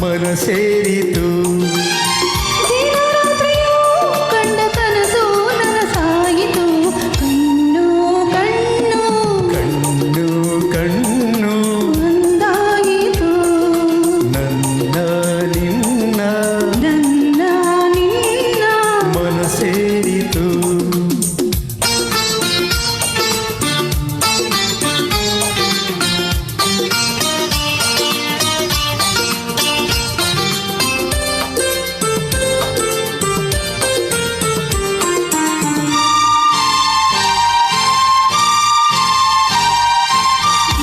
ಮನ ಸೇರಿತು. ಕಂಡ ಕನಸು ನನಸಾಯಿತು. ಕಣ್ಣು ಕಣ್ಣು ಕಣ್ಣು ಕಣ್ಣು ಒಂದಾಯಿತು. ನನ್ನ ನಿನ್ನ ನನ್ನ ನಿನ್ನ ಮನ ಸೇರಿತು.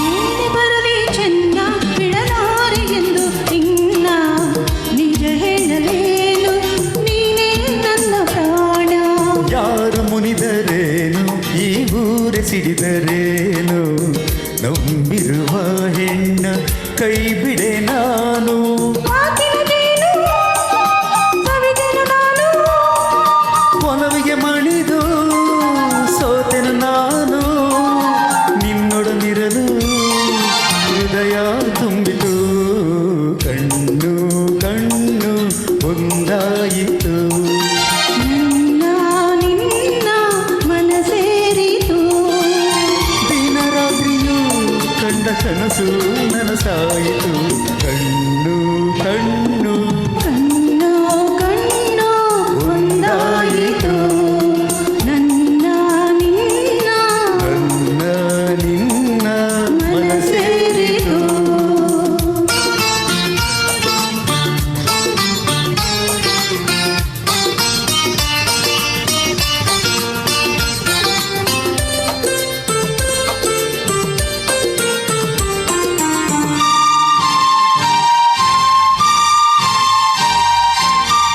ಏನೆ ಬರಲಿ ಚೆನ್ನ ಬಿಡಲಾರೆ ಎಂದು ನಿನ್ನ ನಿಜ ಹೇಳಲೇನು. ನೀನೇ ನನ್ನ ಪ್ರಾಣ. ಯಾರು ಮುನಿದರೇನು ಈ ಊರೆ ಸಿಡಿದರೇನು, ನಂಬಿರುವ ಹೆಣ್ಣ ಕೈ ಬಿಡೆ ನಾನು. ಮಾತಿನದೇನು ಸವಿದೆನು ನಾನು. ಒಲವಿಗೆ ಮಣಿದು ಸೋತೆನು ನಾನು. ನಿನ್ನೊಡನಿರಲು ಹೃದಯ ತುಂಬಿತು. ಕಣ್ಣು ಕಣ್ಣು ಒಂದಾಯಿತು. ನನ್ನ ನಿನ್ನ ಮನ ಸೇರಿತು. ದಿನರಾತ್ರಿಯೂ ಕಂಡ ಕನಸು ನನಸಾಯಿತು. ಕಣ್ಣು ಕಣ್ಣು ಕಣ್ಣು ಕಣ್ಣು ಒಂದಾಯಿತು. ನನ್ನ ನಿನ್ನ ನನ್ನ ನಿನ್ನ ಮನ ಸೇರಿತು.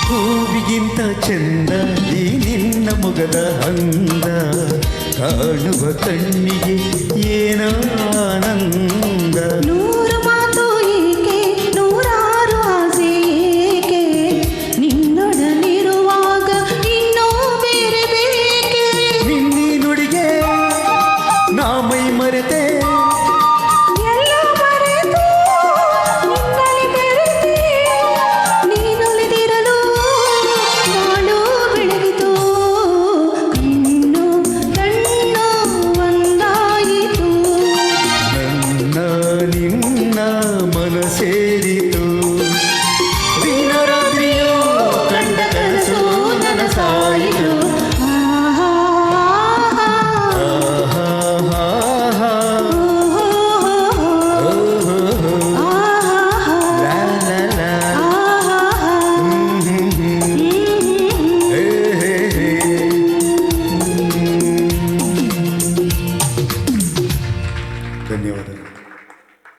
ಹೂವಿಗಿಂತ ಚಂದ ಈ ನಿನ್ನ ಮೊಗದ ಅಂದ. ಕಾಣುವ ಕಣ್ಣಿಗೆ ಏನೋ ಆನಂದ. ನೂರು ಮಾತು ಏಕೆ ನೂರಾರು ಆಸೆ ಏಕೆ. ನಿನ್ನೊಡನಿರುವಾಗ ಇನ್ನೂ ಬೇರೆ ಬೇಕೆ. ನಿನ್ನಿ ನುಡಿಗೆ ನಾ ಮೈ ಮರೆತೆ. ಎಲ್ಲ ಮರೆತು ನಿನ್ನಲ್ಲಿ ಬೆರೆತೆ. ನೀನುಳಿದಿರಲು ಬಾಳು ಬೆಳಗಿತು. ಕಣ್ಣು ಕಣ್ಣು ಒಂದಾಯಿತು. ನನ್ನ ನಿನ್ನ ಮನ ಸೇರಿತು. ದಿನರಾತ್ರಿಯೂ ಕಂಡ ಕನಸು ನನಸಾಯಿತು. ಆಹಾ ಆಹಾ ಓಹೋ ಲಾ ಲಾ ಲಾ. ಹೇ ಹೇ ಹೇ. ಧನ್ಯವಾದ.